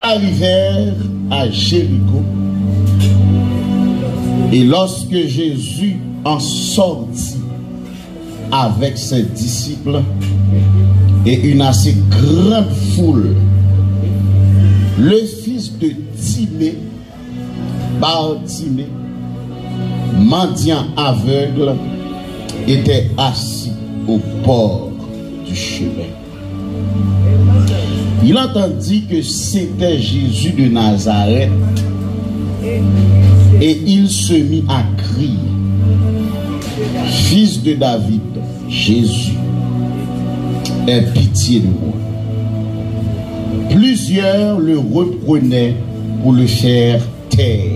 arrivèrent à Jéricho. Et lorsque Jésus en sortit avec ses disciples et une assez grande foule, le fils de Timée, Bartimée, mendiant aveugle, était assis au bord du chemin. Il entendit que c'était Jésus de Nazareth et il se mit à crier: Fils de David, Jésus, aie pitié de moi. Plusieurs le reprenaient pour le faire taire,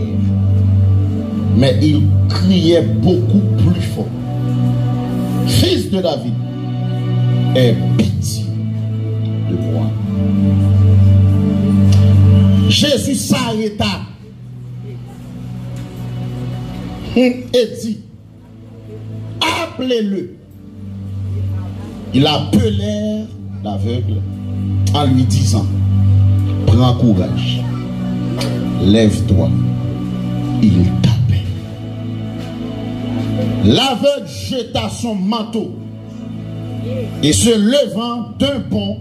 mais il criait beaucoup plus fort: Fils de David, aie pitié de moi. Jésus s'arrêta et dit: appelez-le. Ils appelèrent l'aveugle en lui disant: prends courage, lève-toi, il t'appelle. L'aveugle jeta son manteau et se levant d'un bond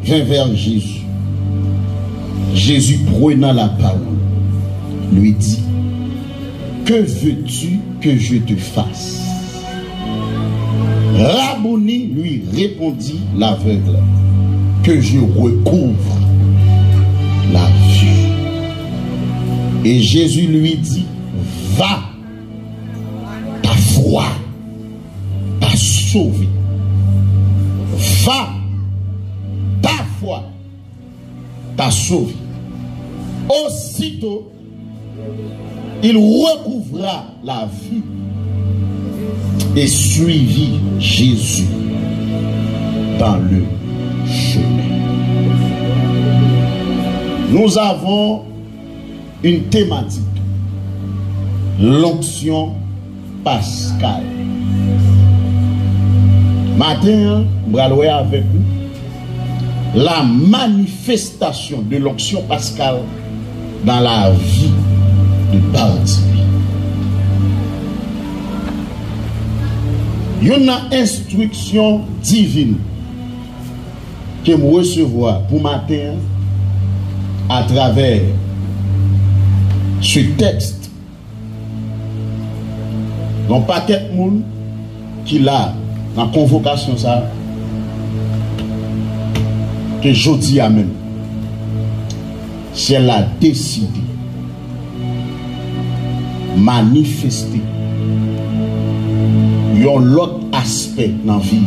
vint vers Jésus. Jésus, prenant la parole, lui dit: que veux-tu que je te fasse? Rabouni, lui répondit l'aveugle: que je recouvre la vue. Et Jésus lui dit: va, ta foi t'a sauvé. Va, ta foi t'a sauvé. Aussitôt, il recouvra la vue et suivit Jésus dans le chemin. Nous avons une thématique: l'onction pascale. Matin, nous allons avec vous la manifestation de l'onction pascale dans la vie de Bartimée. Il y a une instruction divine que je recevoir pour matin à travers ce texte. Donc, pas quelqu'un qui l'a dans la convocation ça, que je dis à même, si elle a décidé manifester l'autre aspect dans la vie,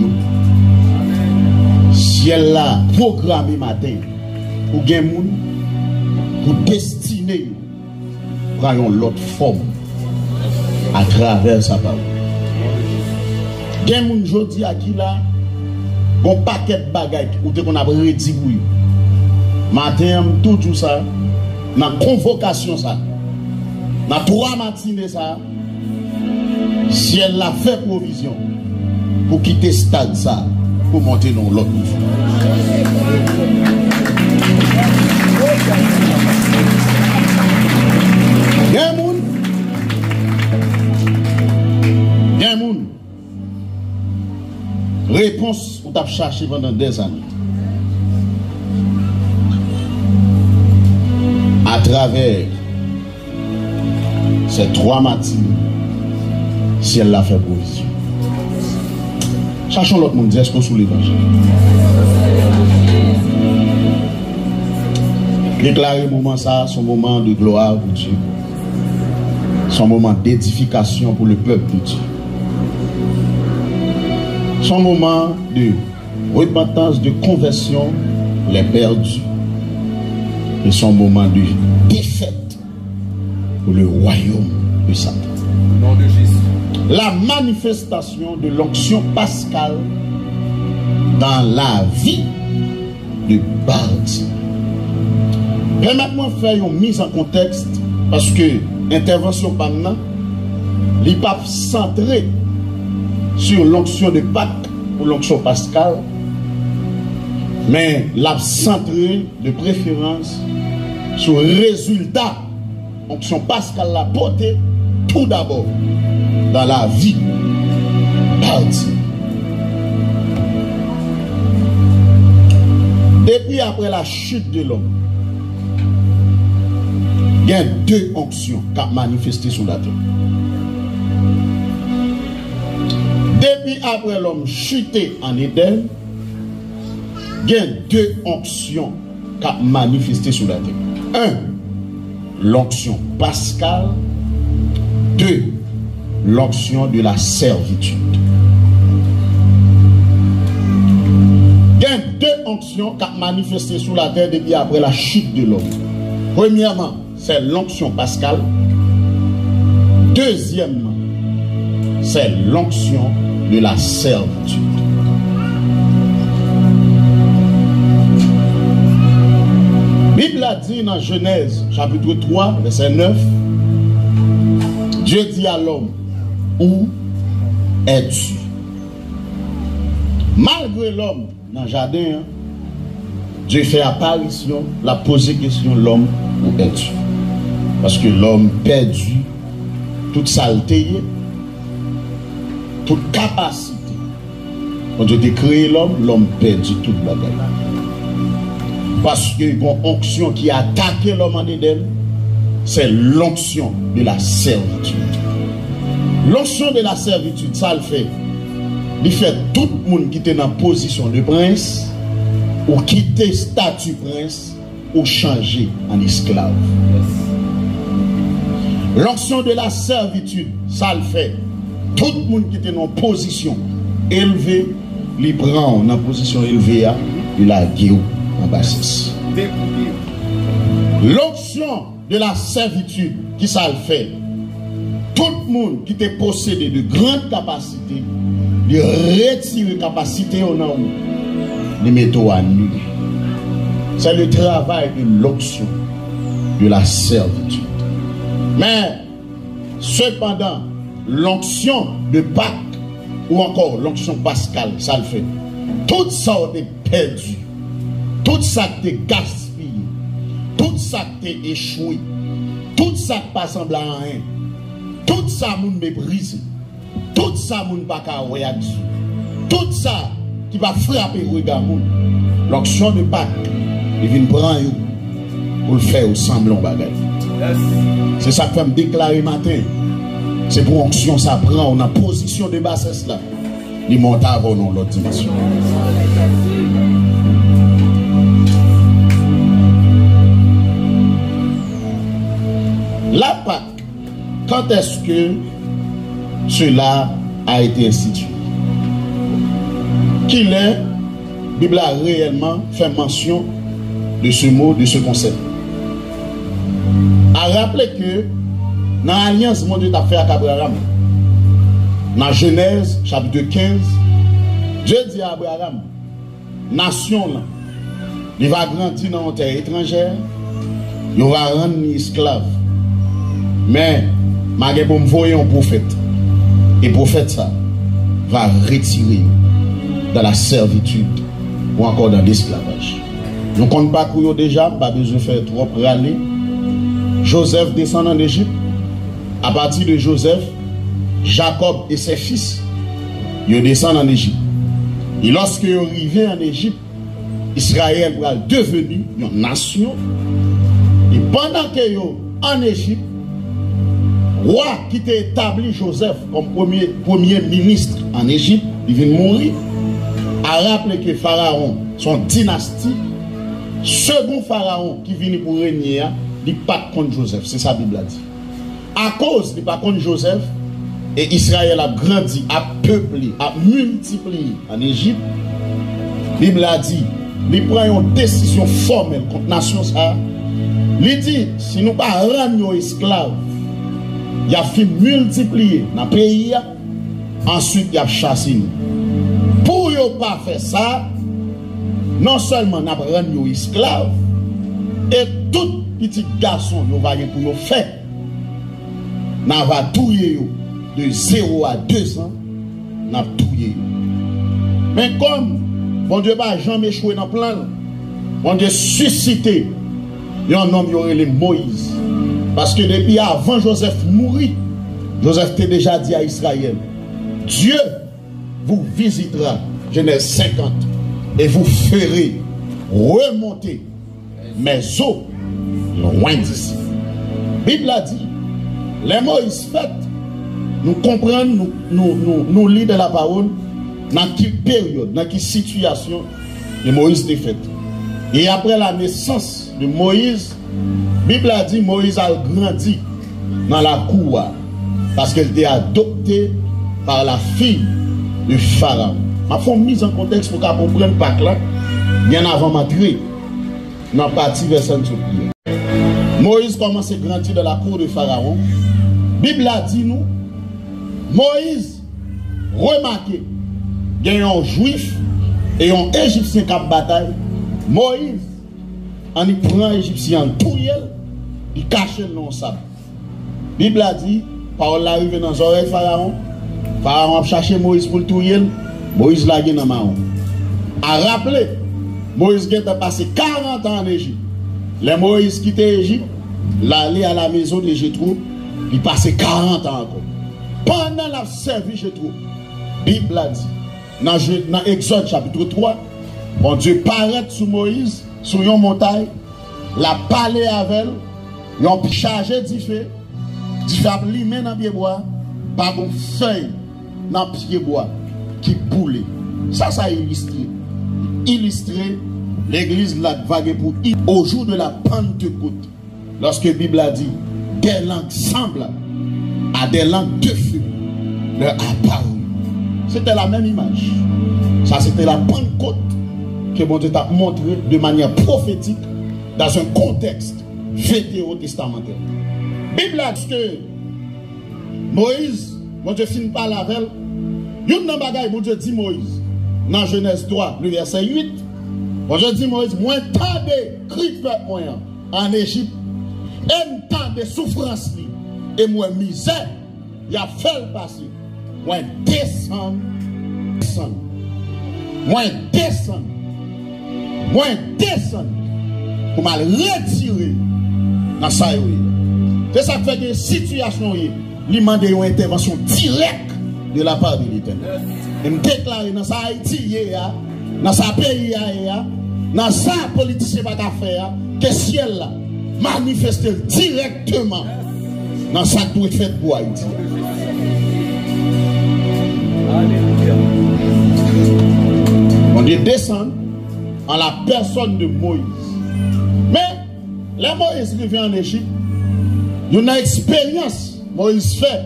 si elle a programmé matin pour gagner pour destiner prendre l'autre forme à travers sa parole. Gen moun jodi a ki la bon paquet de bagages ou te qu'on a rediboué matin tout ça dans convocation ça dans 3 matinées ça, si elle a fait provision pour quitter stade ça pour monter dans l'autre niveau. Gen moun réponse ou t'as cherché pendant des années à travers ces 3 matinées, si elle l'a fait provision. Cherchons l'autre monde, est-ce qu'on sous l'évangile? Déclarer moment ça, son moment de gloire pour Dieu, son moment d'édification pour le peuple de Dieu, son moment de repentance, de conversion, les perdus, et son moment de défaite pour le royaume de Satan. Au nom de Jésus. La manifestation de l'onction pascale dans la vie de Bartimée. Permettez-moi de faire une mise en contexte parce que l'intervention par maintenant, il n'est pas centré sur l'onction de Pâques ou l'onction pascale. Mais l'a centré de préférence sur le résultat. Onction Pascal l'a porté tout d'abord dans la vie. Parti. Depuis après la chute de l'homme, il y a deux onctions qui ont manifesté sur la terre. Depuis après l'homme chuté en Éden, il y a deux onctions qui ont manifesté sur la terre. Un, l'onction pascale. Deux, l'onction de la servitude. Il y a deux onctions qui ont manifesté sur la terre depuis après la chute de l'homme. Premièrement, c'est l'onction pascale. Deuxièmement, c'est l'onction de la servitude. La Bible a dit dans Genèse, chapitre 3, verset 9, Dieu dit à l'homme, où es-tu? Malgré l'homme dans le jardin, Dieu fait apparition, la posé question, l'homme, où es-tu? Parce que l'homme perdu toute saleté, toute capacité. Quand Dieu a créé l'homme, l'homme perdu toute bagaille. Parce que une onction qui a attaqué l'homme en Éden, c'est l'onction de la servitude. L'onction de la servitude, ça le fait. Il fait tout le monde qui était dans position de prince, ou quitter statut prince, ou changer en esclave. L'onction de la servitude, ça le fait. Tout le monde qui était dans position élevée, il prend en position élevée, il a guéri en bassesse. L'onction de la servitude, qui ça le fait. Tout le monde qui était possédé de grandes capacités, il retire les capacités en haut, il met à nu. C'est le travail de l'onction de la servitude. Mais, cependant, l'onction de Pâques, ou encore l'onction pascale, ça le fait. Tout ça est perdu. Tout ça est gaspillé. Tout ça est échoué. Tout ça n'est pas semblé à rien. Tout ça moun méprisé. Tout ça moun pas qu'à réagir. Tout ça qui va frapper le regard moun. L'onction de Pâques, il vient prendre pour le faire au semblant bagaille. C'est ça que je me déclarer matin. C'est pour onction ça prend, on a position de bassesse là. Il monte avant nous l'autre dimension. La Pâque, quand est-ce que cela a été institué? Qu'il est, la Bible a réellement fait mention de ce mot, de ce concept. A rappeler que dans l'alliance mon Dieu t'a fait avec Abraham, dans Genèse chapitre 15, Dieu dit à Abraham, nation là, il va grandir dans une terre étrangère, il va rendre esclave. Mais je vais envoyer un prophète. Et le prophète ça va retirer dans la servitude ou encore dans l'esclavage. Nous ne comptons pas courir déjà, pas besoin de faire trop râler. Joseph descend en Égypte. À partir de Joseph, Jacob et ses fils, ils descendent en Égypte. Et lorsque ils arrivent en Égypte, Israël va devenir une nation. Et pendant qu'ils sont en Égypte, le roi qui a établi Joseph comme premier ministre en Égypte, il vient de mourir, a rappelé que Pharaon, son dynastie, second Pharaon qui vient pour régner, il n'est pas contre Joseph. C'est ça la Bible a dit. À cause de pas contre Joseph, et Israël a grandi, a peuplé, a multiplié en Égypte, la Bible a dit, il prend une décision formelle contre la nation. Il dit, si nous ne pas rendre esclaves, il a fait multiplier dans le pays, ensuite il a chassé nous. Pour ne pas faire ça, non seulement nous avons rendu esclaves, et tout petit garçon nous va pour faire, nous va touiller de 0 à 2 ans, nous va touiller. Mais comme Bon Dieu pas jamais échoué dans le plan. Bon Dieu suscité un homme qui aurait Moïse. Parce que depuis avant Joseph mourit, Joseph t'a déjà dit à Israël, Dieu vous visitera, Genèse 50, et vous ferez remonter mes eaux loin d'ici. La Bible a dit, les Moïse fait, nous comprenons, nous lisons de la parole, dans quelle période, dans quelle situation de Moïse est fait. Et après la naissance de Moïse, la Bible a dit Moïse a grandi dans la cour parce qu'elle était adoptée par la fille de Pharaon. Ma faut mise en contexte pour qu'on comprenne pas là, bien avant m'entrer dans la partie verset de prière. Moïse commence à grandir dans la cour de Pharaon. La Bible a dit nous, Moïse remarquez, il y a un juif et un égyptien qui a bataille. Moïse, en y prend un égyptien en touillel, il cache le nom sable. La Bible a dit, parole arrive dans les oreilles de Pharaon. Pharaon a cherché Moïse pour le touiller. Moïse l'a gagné dans Mahon. A rappelé, Moïse a passé 40 ans en Égypte. Les Moïse quitte l'Égypte, l'aller à la maison de Jétro, il passé 40 ans encore. Pendant la servi Jétro, la Bible a dit, dans Exode chapitre 3, bon Dieu paraît sur Moïse, sur une montagne, la parlé avec elle, ils ont chargé du feu a limé dans le pied bois, par une feuille dans le pied bois qui boulait. Ça illustré l'église l'a vagué pour au jour de la Pentecôte. Lorsque la Bible a dit, des langues semblent à des langues de feu leur apparut. C'était la même image. Ça, c'était la Pentecôte que mon Dieu t'a montré de manière prophétique dans un contexte vétérotestamentaire. La Bible a dit que Moïse, mon Dieu finit par la veille. Il y a un bagage, mon Dieu dit Moïse, dans Genèse 3, le verset 8. Mon Dieu dit Moïse, moi, tant de cris en Égypte, et tant de souffrances, et moi, misère, il a fait le passer. Moi, descendre. Moi, descendre. Pour me retirer dans ça. C'est ça qui fait que la situation, il demande une intervention directe de la part de l'Éternel. Et me déclarer dans sa Haïti, dans sa pays, dans sa politicien pas qu'à faire, que le ciel là manifeste directement dans sa doit fait pour Haïti. On dit descendre en la personne de Moïse. Mais les Moïse qui vient en Égypte, il y a une expérience Moïse fait.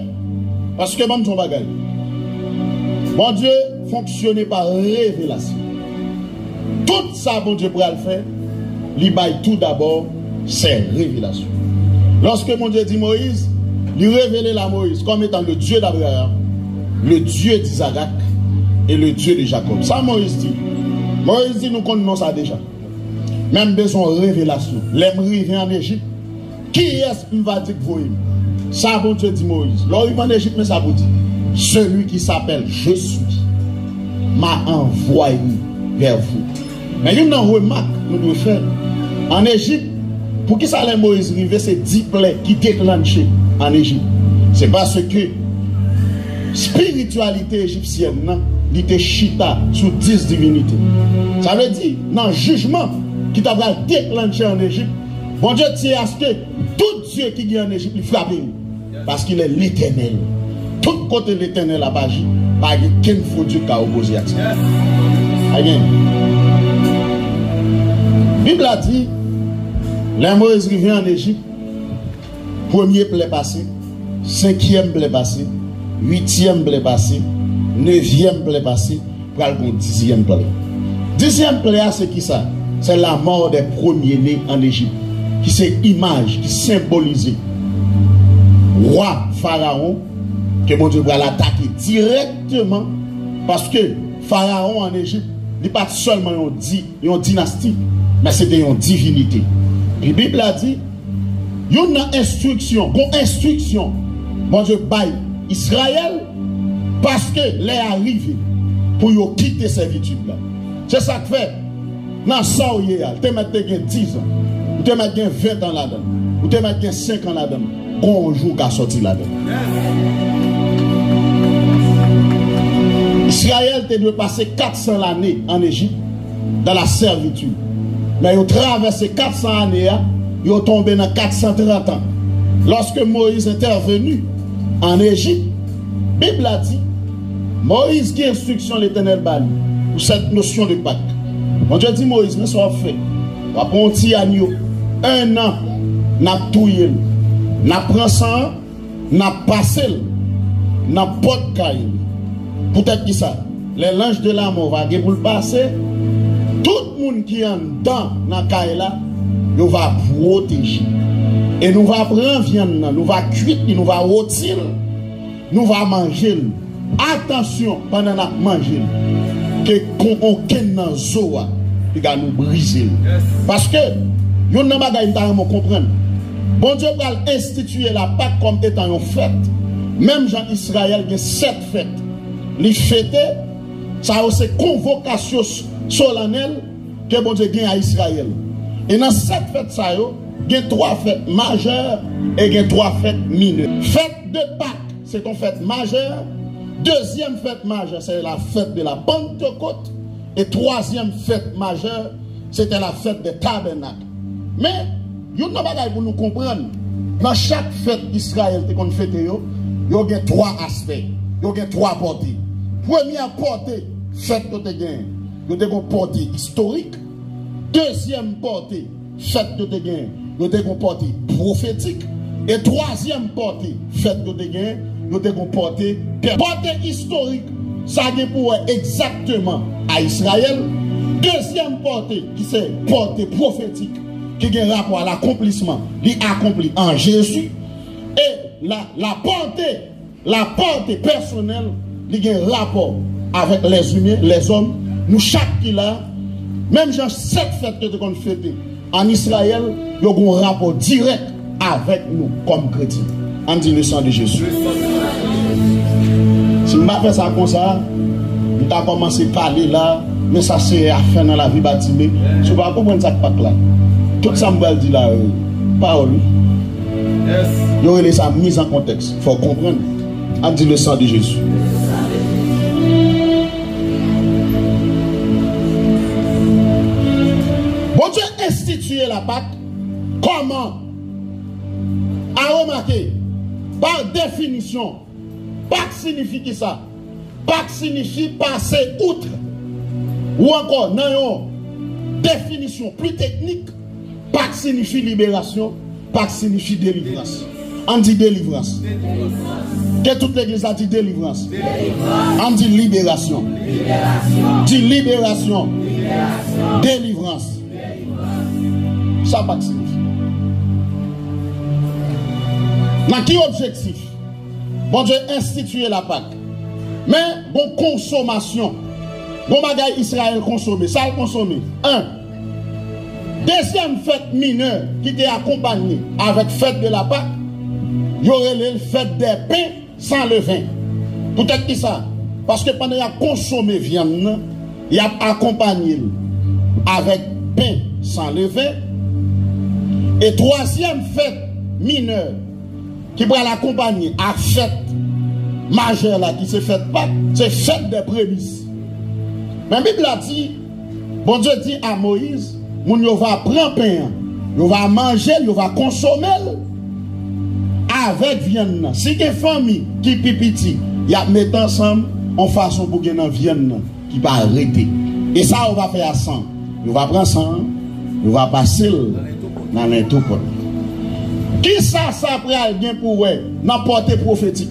Parce que bon ton bagage. Bon Dieu fonctionne par révélation. Tout ça, bon Dieu pourra le faire. Il baille tout d'abord, c'est révélation. Lorsque mon Dieu dit Moïse, il révèle la Moïse comme étant le Dieu d'Abraham, le Dieu d'Isaac et le Dieu de Jacob. Ça, Moïse dit. Moïse dit, nous connaissons ça déjà. Même besoin de révélation. L'aimerie vient en Égypte. Qui est-ce qui va dire que vous aimez? Ça, bon Dieu dit Moïse. Lorsqu'il va en Égypte, mais ça vous dit. Celui qui s'appelle Je suis m'a envoyé vers vous. Mais il y a une remarque que nous devons faire. En Égypte, pour qui ça allait Moïse arriver, c'est 10 plaies qui déclenchent en Égypte. C'est parce que spiritualité égyptienne, non, il était chita sous 10 divinités. Ça veut dire, dans le jugement qui t'a déclenché en Égypte, bon Dieu tient à ce que tout Dieu qui est en Égypte, il frappe. Parce qu'il est l'Éternel. Tout côté l'Éternel a agi, pas qu'un faux Dieu qui a opposé à ça. La Bible a dit, les Moïse qui vient en Égypte, premier plaie passé, 5e plaie passé, 8e plaie passé, 9e plaie passé, pour aller pour 10e plaie. 10e plaie, c'est qui ça? C'est la mort des premiers-nés en Égypte, qui c'est image, qui symbolise roi Pharaon, que mon Dieu va l'attaquer directement, parce que Pharaon en Égypte, n'est pas seulement une dynastie, mais c'était une divinité. La Bible a dit, il y a une instruction, mon Dieu baille Israël, parce que les arrivé pour quitter servitude là. C'est ça que fait. Dans ça, tu mets 10 ans, tu mets 20 ans là-dedans, ou tu mets 5 ans là-dedans. Bonjour qu'a sorti là-dedans. Israël te doit passer 400 années en Égypte dans la servitude. Mais ils ont traversé 400 années, ils ont tombé dans 430 ans. Lorsque Moïse est intervenu en Égypte, la Bible a dit, Moïse qui instruction l'Éternel Bali pour cette notion de Pâques. Quand Dieu dit Moïse, mais soit fait, on va prendre un petit agneau, 1 an, n'a touillé, n'a pris ça, n'a passé, n'a pas de caille. Peut-être que ça, les langes de la mort va pour le passer, tout le monde qui est dans la caille là, nous va protéger. Et nous va prendre viande, nous va cuire, nous va rôtir, nous va manger. Attention pendant nous manger, que aucun zoa qui va nous briser. Parce que, nous ne pouvons comprendre. Bon Dieu va instituer la Pâque comme étant une fête. Même Jean Israël, il y a 7 fêtes. Les fêtes, ça a aussi convocation solennelle que bon Dieu gagne à Israël. Et dans cette fête, ça il y a 3 fêtes majeures et il y a 3 fêtes mineures. Fête de Pâques, c'est une fête majeure. Deuxième fête majeure, c'est la fête de la Pentecôte. Et troisième fête majeure, c'était la fête des tabernacles. Mais, il y a une pour nous comprendre. Dans chaque fête d'Israël qu'on fête, il y a 3 aspects. Il y a 3 portées. Première portée, fête de gain. Il y a une portée historique. Deuxième portée, fête de gain. Il y a une portée prophétique. Et troisième portée, fête de gain. Nous avons porté historique, ça vient pour exactement à Israël. Deuxième portée, qui c'est portée prophétique, qui a un rapport à l'accomplissement, qui accompli en Jésus. Et la portée personnelle, qui a un rapport avec les humains, les hommes, nous chaque qui là, même dans cette fête que nous fêtons en Israël, nous avons un rapport direct avec nous comme chrétiens. En dit le sang de Jésus. Si je fais ça comme ça, je vais commencer à parler là, mais ça c'est à faire dans la vie bâtimée. Je ne vais pas comprendre ça là. Tout ça, je vais dire là, parole. Il y aurait ça mise en contexte. Il faut comprendre. En dit le sang de Jésus. Bon Dieu institué la Pâque. Comment? À remarquer. Par définition, Pâques signifie qui ça? Pâques signifie passer outre. Ou encore, dans une définition plus technique, Pâques signifie libération, Pâques signifie délivrance. On dit délivrance. Que toute l'église a dit délivrance. On dit libération. Dit libération. Délivrance. Ça Pâques signifie. Dans quel objectif? Bon Dieu instituer la Pâque. Mais bon consommation. Bon bagay Israël consommé. Ça a consommé. 1. Deuxième fête mineure qui était accompagnée avec fête de la Pâque. Il y aurait le fête des pains sans levain. Peut-être que ça. Parce que pendant qu'il a consommé viande, il a accompagné avec pain sans levain. Et troisième fête mineure qui va l'accompagner à fête majeure là qui se fait pas, c'est fête des prémices. Mais la Bible a dit, bon Dieu dit à Moïse, on va prendre pain, on va manger, on va consommer avec viande. Si il y a une famille qui pipiti, il y a mettre ensemble en façon pour gagner viande qui va arrêter. Et ça on va faire à 100. On va prendre 100, on va passer dans les tout. Qui ça pral bien pour n'importe prophétique?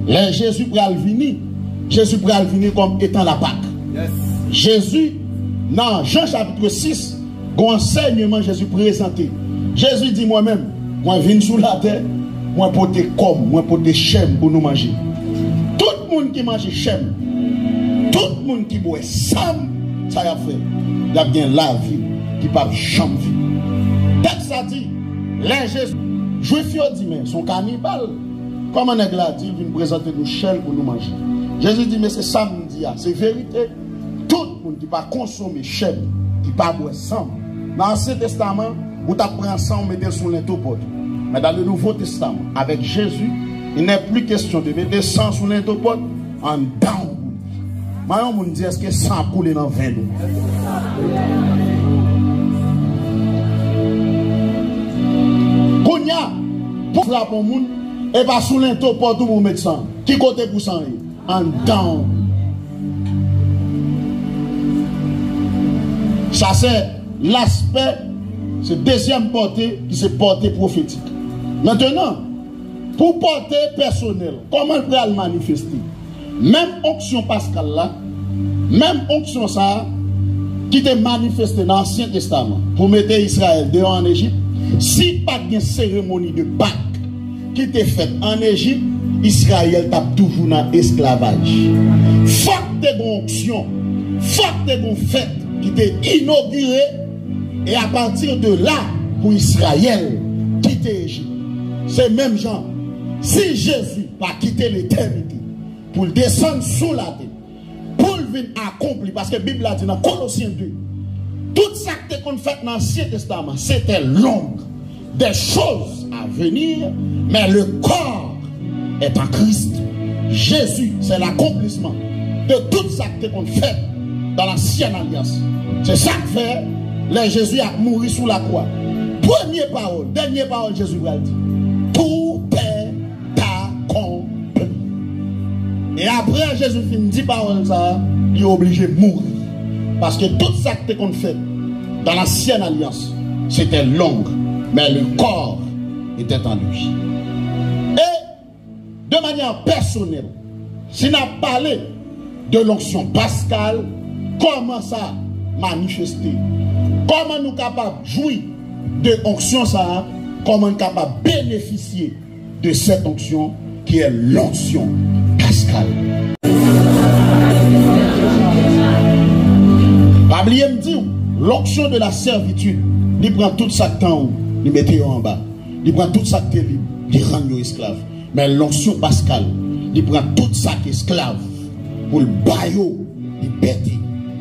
Les Jésus pral venir. Jésus pral venir comme étant la Pâque. Yes. Jésus, dans Jean chapitre 6, enseignement Jésus présenté. Jésus dit moi-même, moi viens sur la terre, moi porter comme, moi porter chème pour nous manger. Tout le monde qui mange chème, tout le monde qui boit sam, ça y a fait. Il y a bien la vie qui parle jamais vie. Texte a dit, les Jésus. Juifs dit, mais son cannibale. Comment on a dit, il vient présenter nous chaînes pour nous manger. Jésus dit, mais c'est ça, c'est vérité. tout le monde qui va consommer chèvre, qui va boire sang. Dans l'Ancien Testament, vous prenez sang, vous mettez sur l'intopode. Mais dans le Nouveau Testament, avec Jésus, il n'est plus question de mettre sang sur l'intopode en down. Maintenant, on me dit, est-ce que sang coule dans le vin? Qu'on y a, pour frapper le monde, et pas sous l'intopode pour mettre sang. Qui côté pour sang? En down. Ça, c'est l'aspect, c'est deuxième portée qui c'est portée prophétique. Maintenant, pour portée personnelle, comment on peut le manifester? Même onction pascale là, même onction ça, qui était manifestée dans l'Ancien Testament, pour mettre Israël dehors en Égypte, si pas de cérémonie de Pâques qui était faite en Égypte, Israël tape toujours dans l'esclavage. Faut que des onctions, faut que des fêtes qui était inauguré et à partir de là pour Israël quitter l'Égypte. C'est même gens. Si Jésus va quitter l'éternité pour descendre sous la terre, pour venir accomplir, parce que la Bible a dit dans Colossiens 2, tout ça qu'on fait dans l'Ancien Testament, c'était l'ombre des choses à venir, mais le corps est en Christ. Jésus, c'est l'accomplissement de tout ça qu'on fait dans l'ancienne alliance. C'est ça que fait, les Jésus a mouru sous la croix. Première parole, dernière parole, Jésus va dire, tout est accompli. Et après, Jésus finit 10 paroles, ça, il est obligé de mourir. Parce que tout ça qu'on fait dans l'ancienne alliance, c'était l'ombre, mais le corps était en lui. Et de manière personnelle, si on a parlé de l'onction pascale, comment ça manifester? Comment nous capables de jouir de l'onction ça? Comment nous capables de bénéficier de cette onction qui est l'onction pascale? Pas oublier me dire, l'onction de la servitude, il prend tout ça que temps, il met en bas. Il prend tout ça que libre, il rend esclave. Mais l'onction pascale, il prend tout ça qui est esclave pour le baillot, liberté.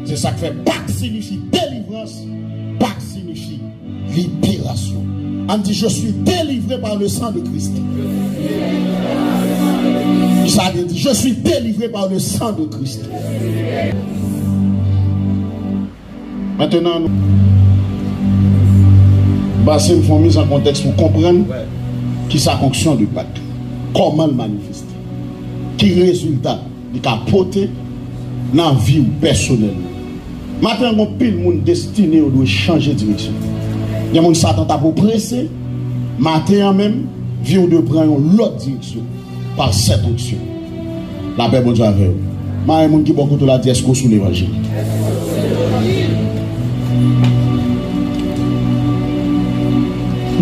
C'est ça que fait Pâques signifie délivrance, Pâques signifie libération. On dit je suis délivré par le sang de Christ. Ça veut dire je suis délivré par le sang de Christ. Maintenant, nous basons une fois mise en contexte pour comprendre qui sa fonction du Pâques. Comment le manifester. Qui résultat il a porté dans la vie personnelle. Maintenant, on pile monde destiné doit changer de direction. Il y a des gens qui s'attendent pour presser. Maintenant même, vie de prendre l'autre direction par cette option. La paix, bon Dieu avec vous. Il y a des gens qui beaucoup de la diaspora sous l'évangile.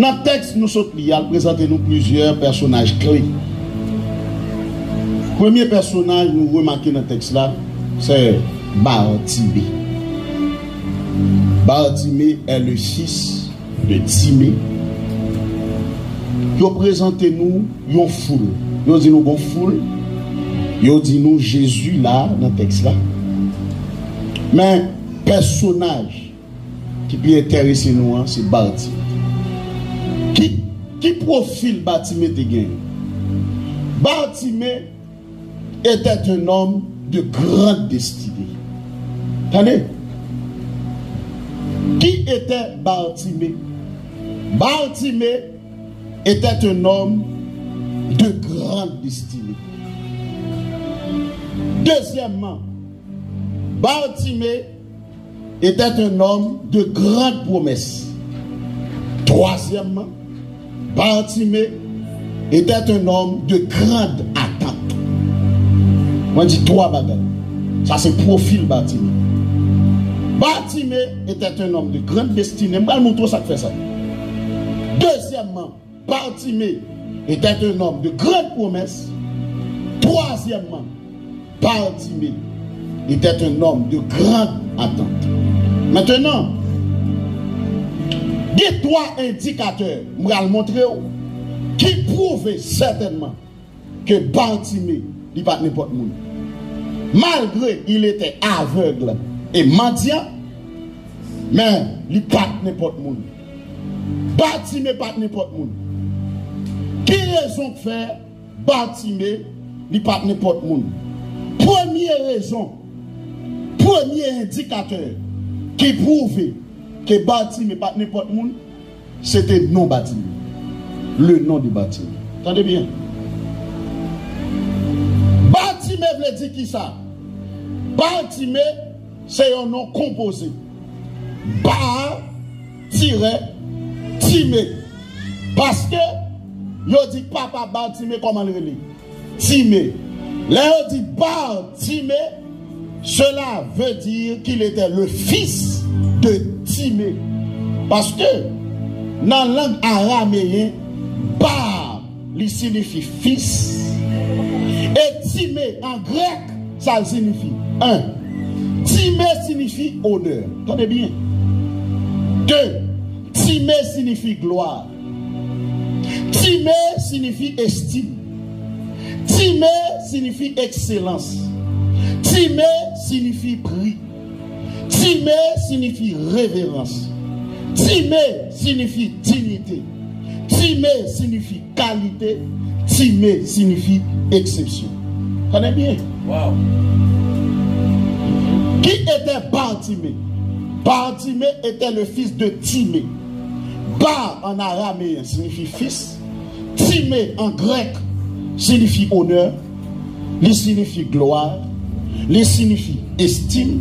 Dans le texte, nous sommes présenter nous plusieurs personnages clés. Premier personnage, nous remarquons dans le texte là, c'est Bartimée. Bartimée est le fils de Timée. Il présente nous une foule. Il dit nous une foule. Il dit nous Jésus là, dans le texte là. Mais personnage qui peut intéresser nous, c'est Bartimée. Qui profile Bartimée de gain? Bartimée était un homme de grande destinée. Attendez. Qui était Bartimée? Bartimée était un homme de grande destinée. Deuxièmement, Bartimée était un homme de grande promesse. Troisièmement, Bartimée était un homme de grande attente. Moi, je dis trois bagages. Ça, c'est profil Bartimée. Bartimée était un homme de grande destinée. Je vais vous montrer ça qui fait ça. Deuxièmement, Bartimée était un homme de grande promesse. Troisièmement, Bartimée était un homme de grande attente. Maintenant, il y a trois indicateurs, je vais vous montrer, qui prouvent certainement que Bartimée n'est pas n'importe qui. Malgré qu'il était aveugle, et mendiant, mais il pas n'importe monde. Bartimée pas n'importe monde. Qui raison faire Bartimée, il pas n'importe monde. Première raison, premier indicateur qui prouve que Bartimée pas n'importe monde, c'était non Bartimée. Le nom de Bartimée. Attendez bien. Bartimée veut dire qui ça? Bartimée, c'est un nom composé. Bar-Timée. Parce que, yo dit papa Bartimée, comment le relire? Timée. Là, on dit Bartimée, cela veut dire qu'il était le fils de Timée. Parce que, dans la langue araméenne, Bar, il signifie fils. Et Timée, en grec, ça signifie un. Timée signifie honneur. Tenez bien. Deux. Timée signifie gloire. Timée signifie estime. Timée signifie excellence. Timée signifie prix. Timée signifie révérence. Timée signifie dignité. Timée signifie qualité. Timée signifie exception. Tenez bien. Wow. Qui était Bartimée? Bartimée était le fils de Timée. Bar en araméen signifie fils. Timée en grec signifie honneur. Il signifie gloire. Il signifie estime.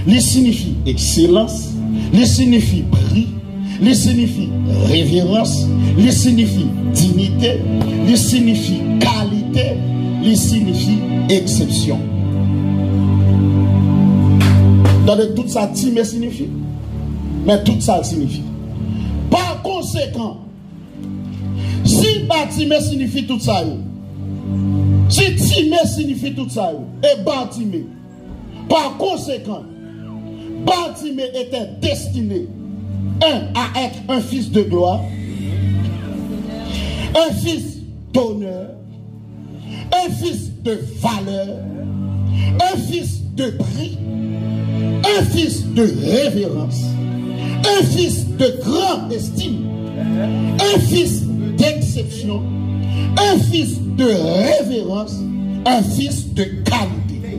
Il signifie excellence. Il signifie prix. Il signifie révérence. Il signifie dignité. Il signifie qualité. Il signifie exception. Dans tout ça, Timée signifie. Mais tout ça signifie. Par conséquent, si Bartimée signifie tout ça, si Timée signifie tout ça, et Bartimée, par conséquent, Bartimée était destiné, à être un fils de gloire, un fils d'honneur, un fils de valeur, un fils de prix, un fils de révérence, un fils de grande estime, un fils d'exception, un fils de révérence, un fils de qualité.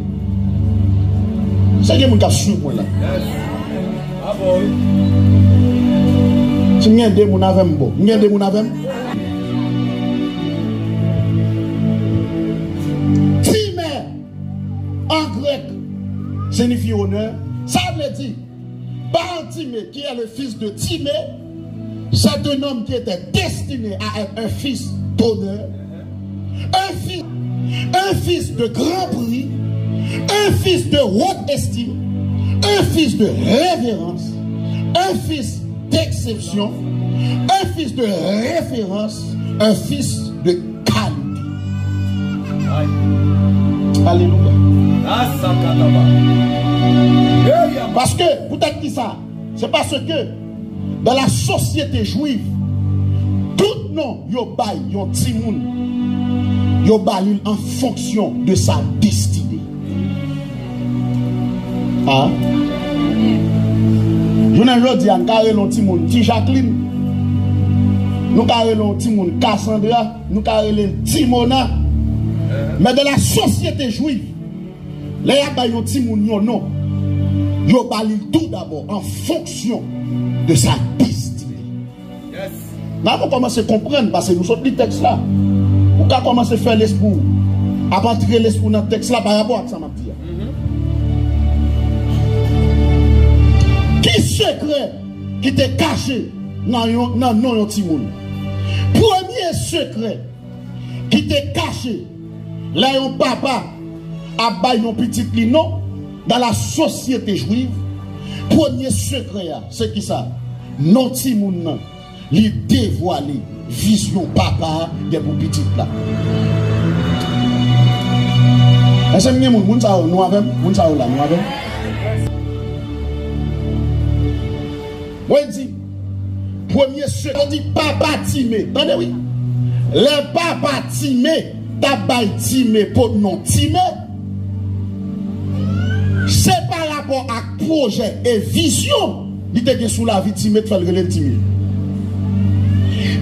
C'est ce que je suis là. Si vous avez des gens qui Timée en grec signifie honneur. Ça veut dire Bartimée, qui est le fils de Timée, c'est un homme qui était destiné à être un fils d'honneur, un fils de grand prix, un fils de haute estime, un fils de révérence, un fils d'exception, un fils de référence, un fils de qualité. Alléluia. Parce que, peut-être qui ça? C'est parce que dans la société juive, tout nom yo bay yon timoun, yo bay en fonction de sa destinée. Ah? Je ne dis pas que nous timoun ti Jacqueline, nous avons timoun Cassandra, nous avons Timona. Mais dans la société juive, les yon timoun yon non. Yo bali tout d'abord en fonction de sa destinée. Yes. Là, on commence à comprendre parce que nous sommes les textes là. On va commencer à faire l'esprit, à entrer l'esprit dans le texte là par rapport à ça, m'a dit. Qui secret qui t'est caché dans non timoun? Premier secret qui t'est caché, là yon papa a bay yon petit li non. Dans la société juive, premier secret, c'est qui ça? Non timoun, li dévoiler vision papa de pour petit là. Est-ce que moun sa nou avem? Moun sa ou la nou avem? Moi dit premier secret, on dit papa Timée. Attendez oui. Le papa Timée, ta bay Timée pour non Timée. C'est par rapport à projet et vision qui te sous la vie timide, il faut le timide.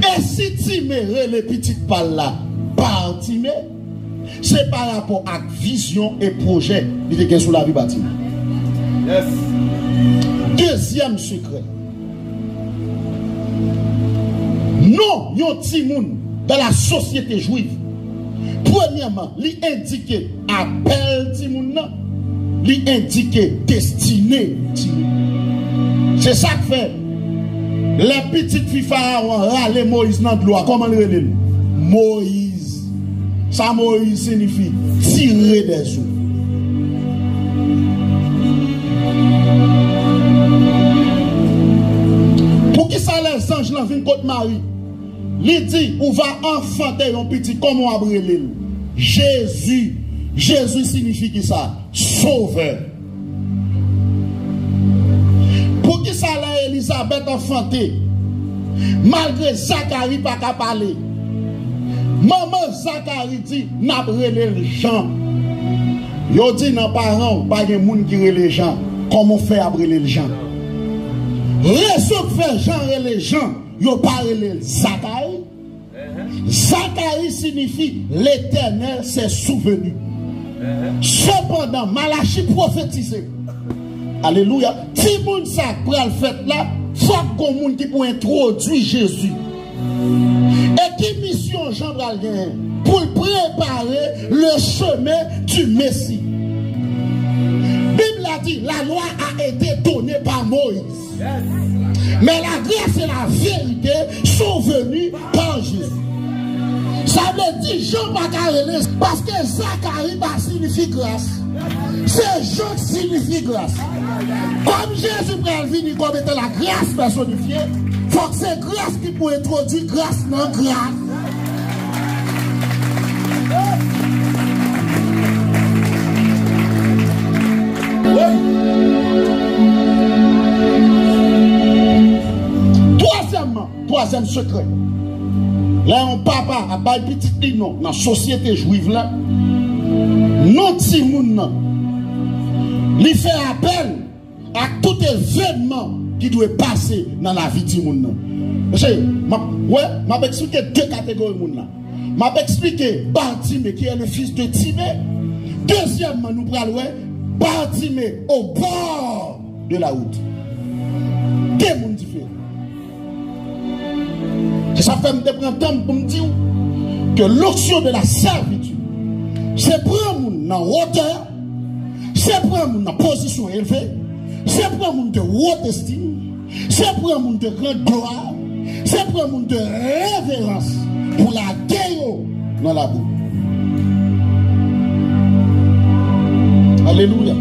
Et si timide, les petites par là, par timide, c'est par rapport à vision et projet qui te sous la vie bâtie. Yes. Deuxième secret. Non, yon timoun dans la société juive. Premièrement, li indique appel timoun nan, li indique destiné timoun. C'est ça que fait. Les petites filles pharaon râle Moïse dans de l'eau. Comment le relève? Moïse. Ça Moïse signifie tirer des eaux. Pour qui ça les anges là viennent contre Marie? Il dit, on va enfanter un petit, comment on a brûlé? Jésus. Jésus signifie qui ça? Sauveur. Pour qui ça là Elisabeth enfanté? Malgré Zacharie pas qu'à parler. Maman Zacharie dit, n'a brûlé les gens. Yo dit, non parents, pas de monde qui brûle les gens. Comment fait à brûler les gens? Raison fait Jean et les gens. Yo parle Zacharie. Zacharie signifie l'Éternel s'est souvenu. Cependant, Malachie prophétisé. Alléluia. Si moun sa pral fait là, faut qu'on moun qui pour introduire Jésus. Et qui mission Jean pral gagner pour préparer le chemin du Messie. Bible a dit, la loi a été donnée par Moïse. Mais la grâce et la vérité sont venues par Jésus. Ça veut dire Jean Bacarelé parce que Zacharie signifie grâce. C'est Jean qui signifie grâce. Comme Jésus est venu comme étant la grâce personnifiée, il faut que c'est grâce qui peut introduire grâce non grâce. Troisième secret. Là, on papa a pas petit dit non dans la société juive là. Non timoun il fait appel à tout événement qui doit passer dans la vie timoun. M'a expliqué deux catégories de monde là. M'a expliqué Bartimée qui est le fils de Timée. Deuxièmement, nous prenons Bartimée au bord de la route. Deux mondes différents. Ça fait me prendre temps pour me dire que l'option de la servitude, c'est prendre moun dans hauteur, c'est prendre moun dans position élevée, c'est prendre moun de haute estime, c'est prendre moun de grande gloire, c'est prendre moun de révérence pour la guerre dans la boue. Alléluia.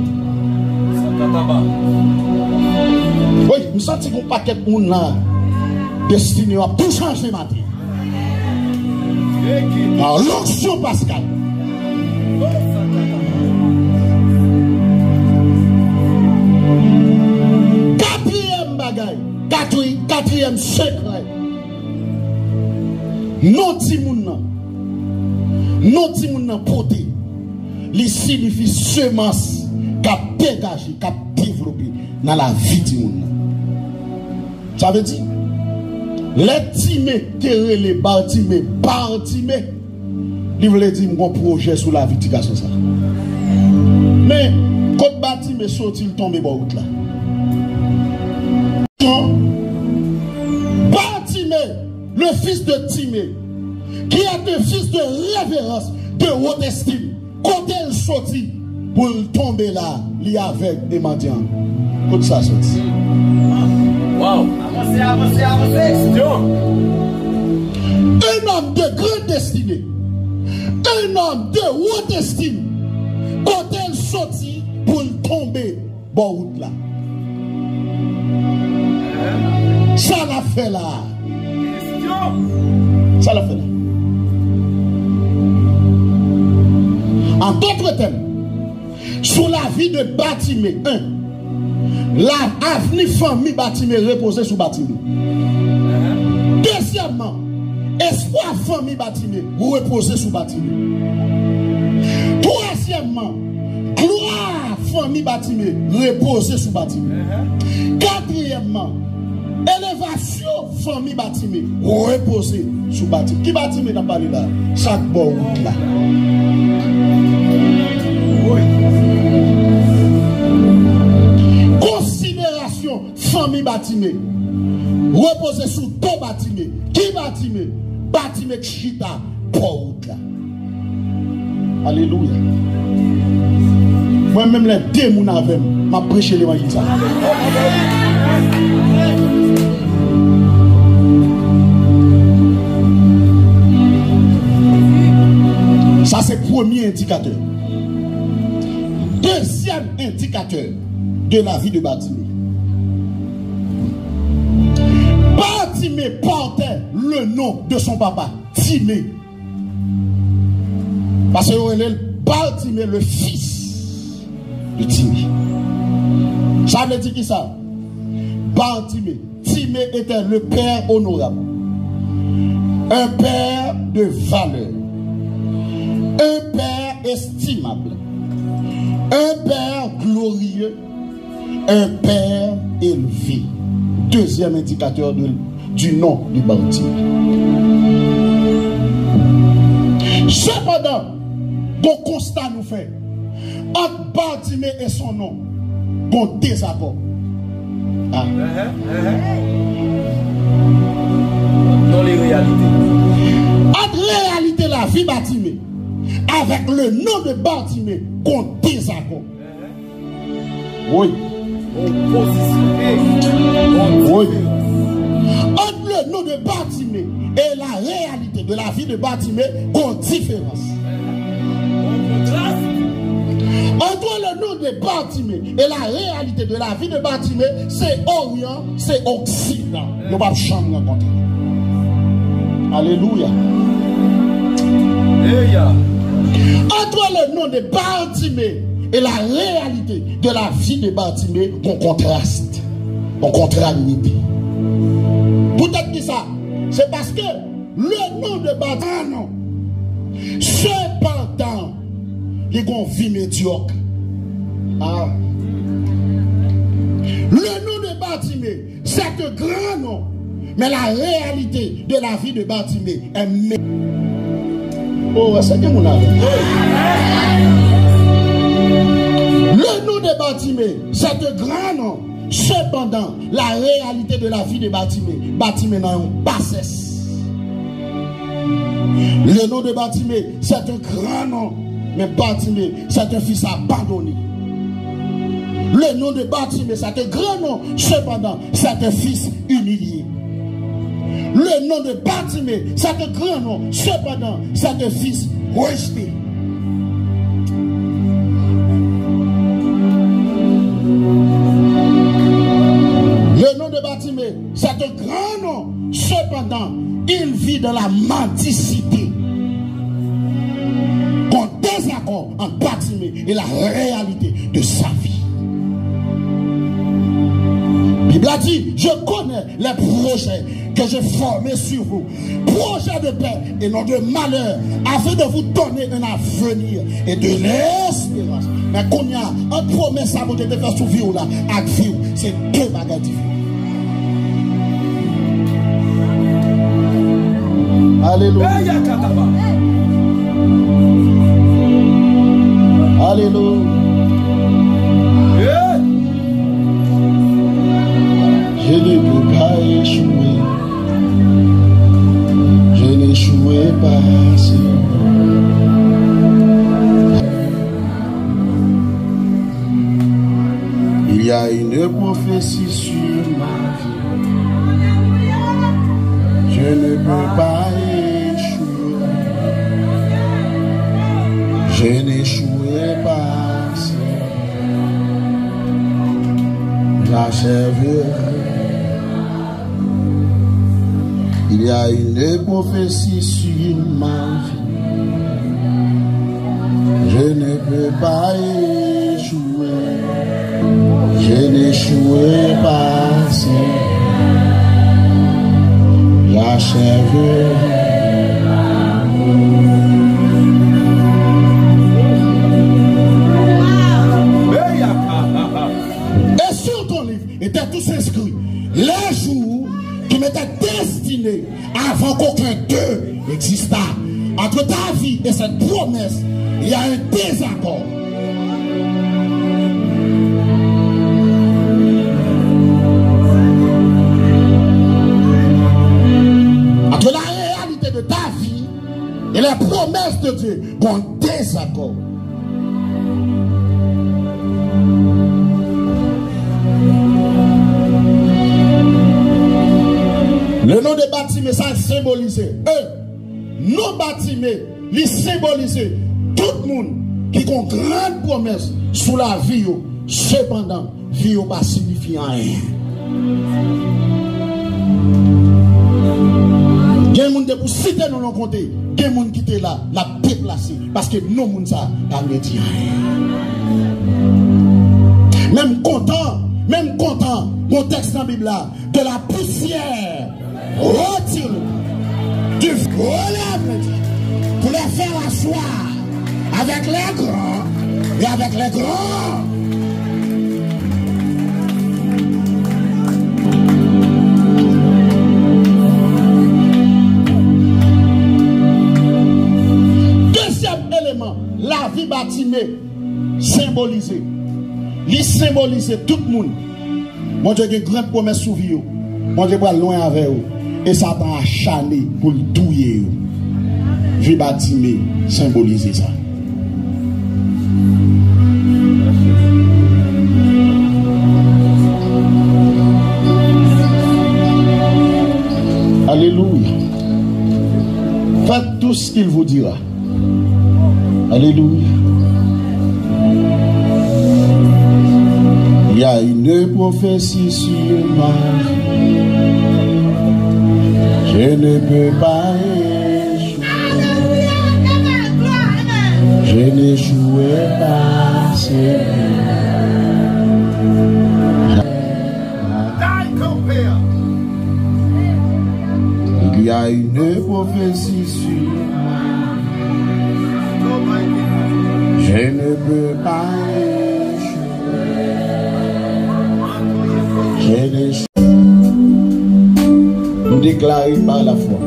Oui, je me sens qu'on paquet de moun là. Destiné à tout changer matin. Par l'onction Pascal. Quatrième bagaille, quatrième secret. Non timoun nan poté. Il signifie semence qu'a dégagé, qu'a développé dans la vie timoun. Ça veut dire les timés, les Bartimée, ils veulent dire mon projet sur la vie de ça. Mais quand Bartimée sorti, il tombe dans route là. Bartimée, le fils de Timée, qui est un fils de révérence, de haute estime, quand il sortit pour tomber là, il avec des mendiants. Quand ça sorti. Wow. Avancez. Un homme de grande destinée, un homme de haute estime, quand elle sortit pour tomber, bon route là. Ça l'a fait là. Ça l'a fait là. En d'autres termes, sur la vie de Bartimée, l'avenir famille Bartimée reposait sur Bartimée. Deuxièmement, espoir famille Bartimée reposait sur Bartimée. Troisièmement, Gloire, famille Batimé, reposer sous Batimé. Quatrièmement, élévation, famille Batimé, reposer sous Batimé. Qui Batimé n'a pas là? Chaque bon là. Considération, famille Batimé, reposer sous ton Batimé. Qui Batimé? Batimé Chita, pour là. Alléluia. Moi-même, les démons avec m'a prêché l'évangile. Ça, c'est le premier indicateur. Deuxième indicateur de la vie de Batimé. Batimé portait le nom de son papa, Timée. Parce que Batimé, le fils de Timée. Ça veut dire qui ça? Batimé. Timée était le père honorable. Un père de valeur. Un père estimable. Un père glorieux. Un père élevé. Deuxième indicateur du nom de Batimé. Cependant, bon constat nous fait entre Batimé et son nom, bon désaccord. Ah. Dans les réalités. Entre réalité la vie Batimé avec le nom de Batimé, bon désaccord. Oui. Oui. Entre le nom de Batimé et la réalité de la vie de Batimé, bon différence. Entre le nom de Batimé et la réalité de la vie de Batimé, c'est Orient, c'est Occident. Nous ne pouvons jamais rencontrer. Alléluia. Entre le nom de Batimé et la réalité de la vie de Batimé, on contraste, on contrariété. Peut-être que ça, c'est parce que le nom de Batimé, cependant, il y a une vie médiocre. Ah. Le nom de Batimé, c'est un grand nom. Mais la réalité de la vie de Batimé est médiocre. Oh, c'est que mon ami. Le nom de Batimé, c'est un grand nom. Cependant, la réalité de la vie de Batimé, Batimé n'a une bassesse. Le nom de Batimé, c'est un grand nom. Mais Batimé, c'est un fils abandonné. Le nom de Batimé, c'est un grand nom. Cependant, c'est un fils humilié. Le nom de Batimé, c'est un grand nom. Cependant, c'est un fils rejeté. Le nom de Batimé, c'est un grand nom. Cependant, il vit dans la mendicité. Qu'on désaccord entre Batimé et la réalité de sa vie. La Bible a dit, je connais les projets que j'ai formés sur vous. Projets de paix et non de malheur, afin de vous donner un avenir et de l'espérance. Mais quand il y a une promesse à vous de faire sous vie là, à vie, c'est deux bagages différents. Alléluia. Alléluia. Je ne peux pas échouer. Je n'échouerai pas. Il y a une prophétie sur ma vie. Je ne peux pas échouer. Je n'échouerai pas. J'achèverai. Il y a une prophétie sur ma vie. Je ne peux pas échouer. Je n'échouerai pas. J'achèverai. exista. Entre ta vie et cette promesse, il y a un désaccord. Entre la réalité de ta vie et les promesses de Dieu, bon désaccord. Le nom de Bartimée, ça symbolise non Bartimée, il symbolise tout le monde qui a une grande promesse sous la vie. Cependant, vie n'a pas signifié rien. Il y a des gens qui citer nous l'ont compté. Il y a des gens qui étaient là, la déplacé. Parce que nos gens ça n'a pas dit rien. Même content, mon texte dans la Bible là, de la poussière, retire du relève pour les faire asseoir avec les grands et avec les grands. Deuxième élément, la vie Bartimée symbolisée. Il symbolise tout le monde. Mon Dieu a une grande promesse sur vous. Mon Dieu va loin avec vous. Et Satan a acharné pour le douiller. Vie Bartimée symbolise ça. Alléluia. Faites tout ce qu'il vous dira. Alléluia. Il y a une prophétie sur ma vie. Je ne peux pas échouer. Je n'échouerai pas. Il y a une prophétie sur ma vie. Je ne peux pas nous déclarer par la foi.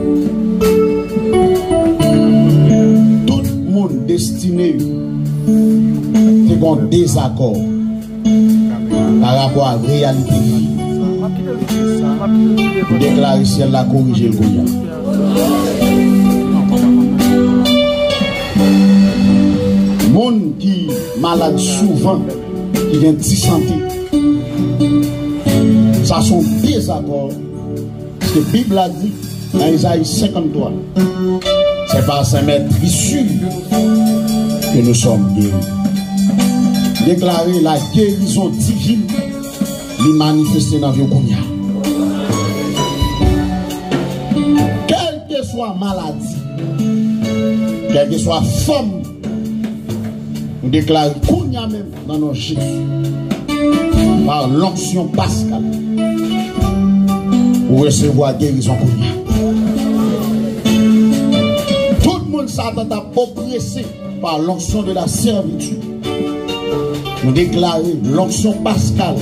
Tout le monde destiné est en désaccord par rapport à la réalité. Nous déclarer si elle a corrigé le Goya. Monde qui malade souvent, qui vient de santé. Ça sont désaccords. Ce que la Bible a dit dans Isaïe 53. C'est par sa maîtrise que nous sommes guéris. Déclarer la guérison divine, lui manifester dans la vie. Quelle que soit maladie, quelle que soit forme, nous déclarons Kounia même dans nos chiffres. Par l'onction pascale, pour recevoir guérison. Tout le monde s'attend à oppressé par l'onction de la servitude. Nous déclarons l'onction pascale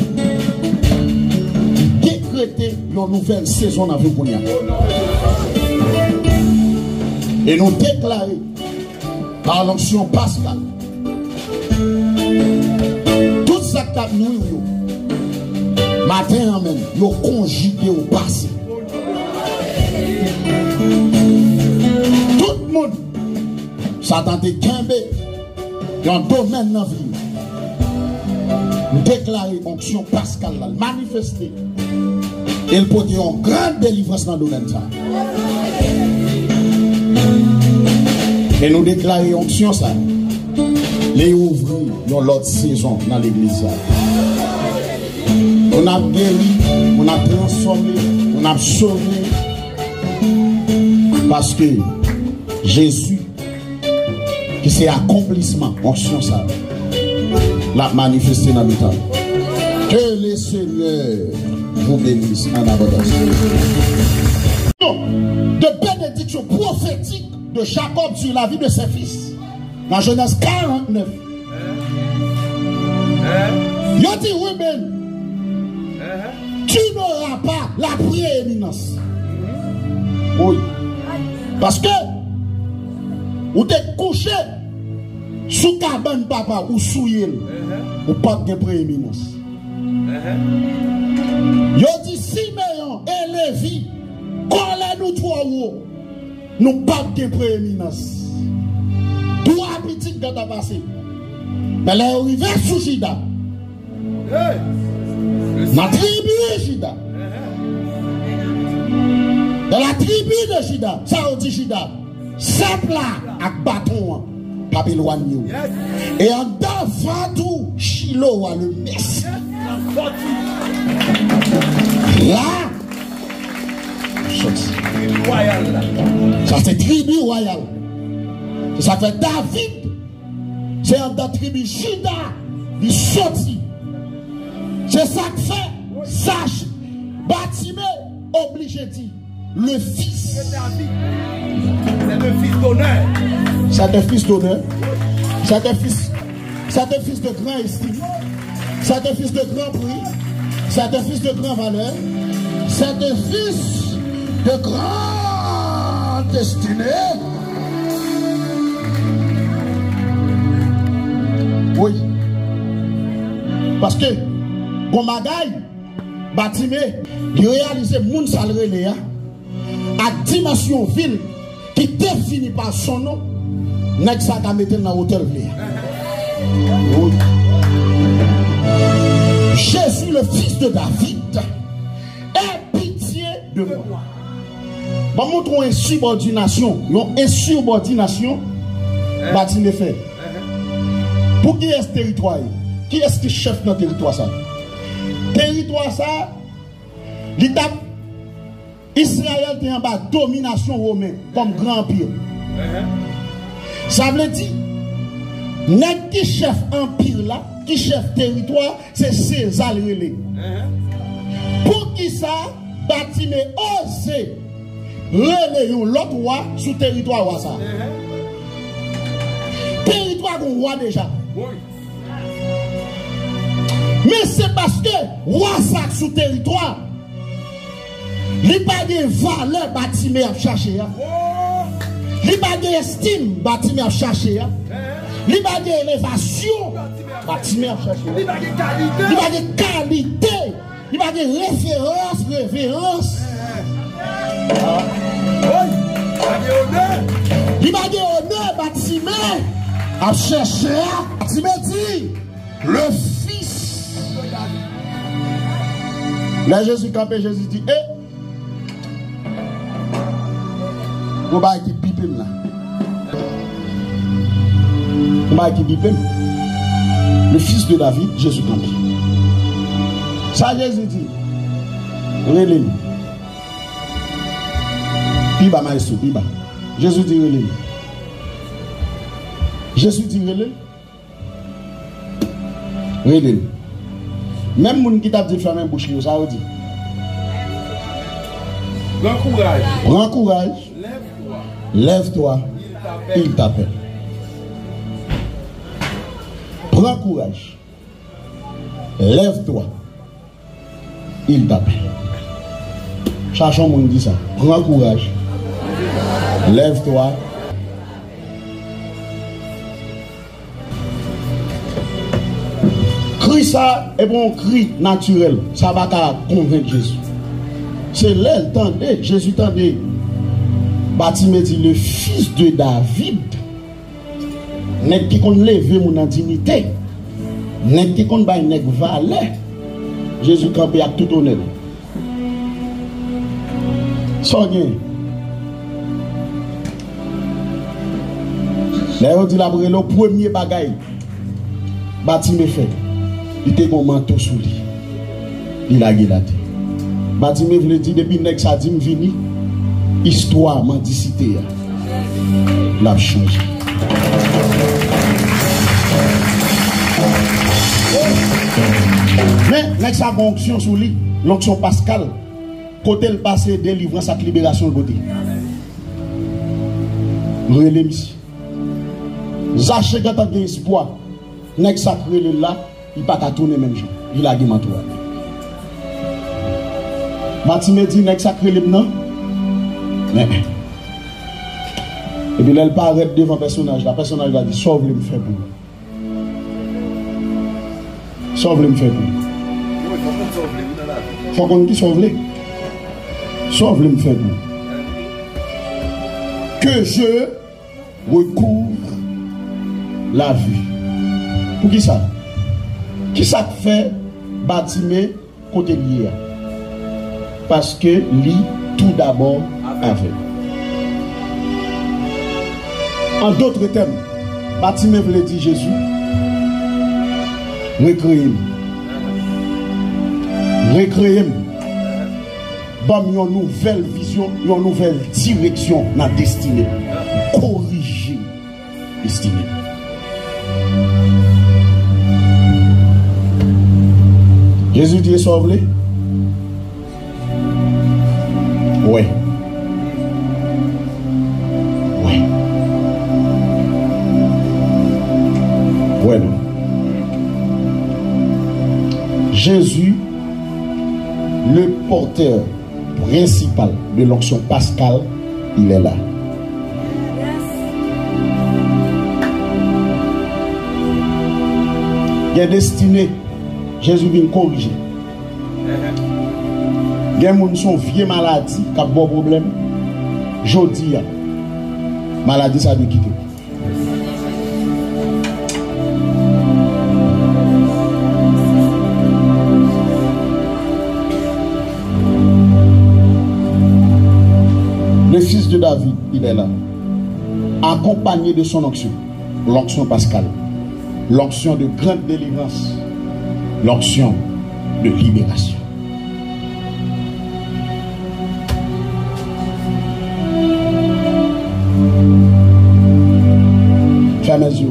qui décrète une nouvelle saison dans la vie. Et nous déclarons par l'onction pascale tout ça que nous matin même, nous conjugué au passé. Tout le monde s'attend à camber dans le domaine de la vie. Nous déclarons l'onction pascale, manifester. Et il peut dire une grande délivrance dans le domaine de ça. Et nous déclarons l'onction ça. Les ouvrir dans l'autre saison dans l'église. On a guéri, on a transformé, on a sauvé. Parce que Jésus, qui c'est accomplissement, onction ça, l'a manifesté dans le temps. Que le Seigneur vous bénisse en abondance. De bénédiction prophétique de Jacob sur la vie de ses fils. Dans Genèse 49. Il a dit, Ruben, tu n'auras pas la prééminence. Oui. Parce que ou te couché sous cabane papa ou sous yel, ou pas de prééminence. Yo dit Siméon et Lévi, quand nous trois nous pas de prééminence. Trois petits dans ta passé. Mais là, arrivé sous Jida. La tribu de Jida. Dans la tribu de Jida, ça on dit Jida. Simple là, avec bâton, pas éloigné. Et en devant tout, Chilo a le messie. Là, ça c'est tribu royale. Ça fait David. C'est un de tribu Juda. Il sortit. C'est ça que fait. Sache. Bâtiment obligé de dire. Le fils. C'est le fils d'honneur. C'est un fils d'honneur. C'est un fils. C'est un fils de grand estime. C'est un fils de grand prix. C'est un fils de grand valeur. C'est un fils de grande destinée. Oui. Parce que, bon magaï, bâtiment, il réalise moun salré à dimension ville qui définit par son nom, n'est-ce pas qu'à mettre dans l'hôtel. Oui. Jésus, le fils de David, aie pitié de moi. Bon, montrons une subordination. Une subordination, bâtiment fait. Pour qui est ce territoire? Qui est-ce qui chef dans le territoire ça? Territoire ça, l'État Israël est en bas domination romaine comme grand empire. Ça veut dire, n'est qui chef empire là, qui chef territoire, c'est César relais. Pour qui ça, bâtiment osé relais l'autre roi sous territoire ça. Territoire qu'on roi déjà. Mais c'est parce que roi ça sous territoire, il n'y a pas de valeur bâtiment à chercher. Il n'y a pas d'estime bâtiment à chercher. Il n'y a pas d'élévation bâtiment à chercher. Il n'y a pas de qualité. Il n'y a pas de référence. Il n'y a pas d'honneur bâtiment à chercher. Bâtiment dit le fils. Là Jésus campé, Jésus dit, on va qui pipe là. On va qui pipe. Le fils de David, Jésus campé. Ça Jésus dit, relève. Piba maestro, piba. Jésus dit relève. Jésus dit relève. Relève. Même moun qui t'a dit fermer bouche, ça veut dire. Prends courage. Prends courage. Lève-toi. Il t'appelle. Prends courage. Lève-toi. Il t'appelle. Chachon moun dit ça. Prends courage. Lève-toi. Cri ça est bon cri naturel. Ça va convaincre Jésus. C'est là, tendez, Jésus tendez. Bâtiment dit le fils de David. N'est qui qu'on lève mon dignité. N'est qui qu'on baille nèg valeur. Jésus campé avec tout honneur. Soigné. Là on dit la le premier bagaille. Bâtiment fait. Il était mon manteau sous lui. Il a guélaté. Bâtiment voulait dire depuis que ça dit vini, histoire, mendicité, l'a changé. Mais avec sa onction sous lui, l'onction Pascal, côté le passé, délivrance à libération de côté. Relais ici. Zaché quand il y a espoir, n'est-ce pas là, il ne peut pas tourner même jour. Il a dit manteau. Matime dit n'est-ce pas non? Mais Et puis là, elle paraît devant le personnage. Le personnage a dit, sauve-le, me fait pour. Sauve-le, me fait pour. Faut qu'on dise sauve-le. Sauve-le, me fait pour. Que je recouvre la vue. Pour qui ça? Qui ça fait bâtiment côté lié? Parce que lit tout d'abord avec. En d'autres termes, bâtiment veut dire Jésus. Recréer. Recréer. Bon, une nouvelle vision, une nouvelle direction dans la destinée. Corriger la destinée. Jésus dit sauve-les. Oui. Oui. Oui, non. Jésus, le porteur principal de l'onction pascale, il est là. Il est destiné. Jésus vient corriger. Il y a des gens qui sont vieux maladies, qui ont bon problème. Jodi, maladie, ça doit quitter. Le fils de David, il est là. Accompagné de son onction. L'onction pascale. L'onction de grande délivrance. L'onction de libération. Fermez les yeux.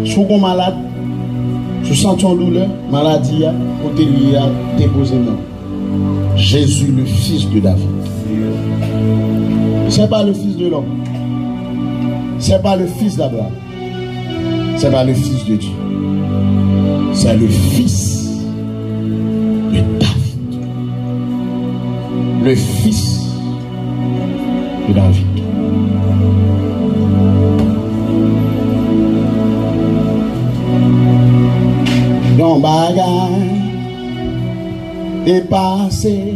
Si vous êtes malade, si vous sentez une douleur, maladie, côté lié, déposez-moi. Jésus, le fils de David. Ce n'est pas le fils de l'homme. Ce n'est pas le fils d'Abraham. Ce n'est pas le fils de Dieu. C'est le fils de David. Le fils de David. Don bagay est passé.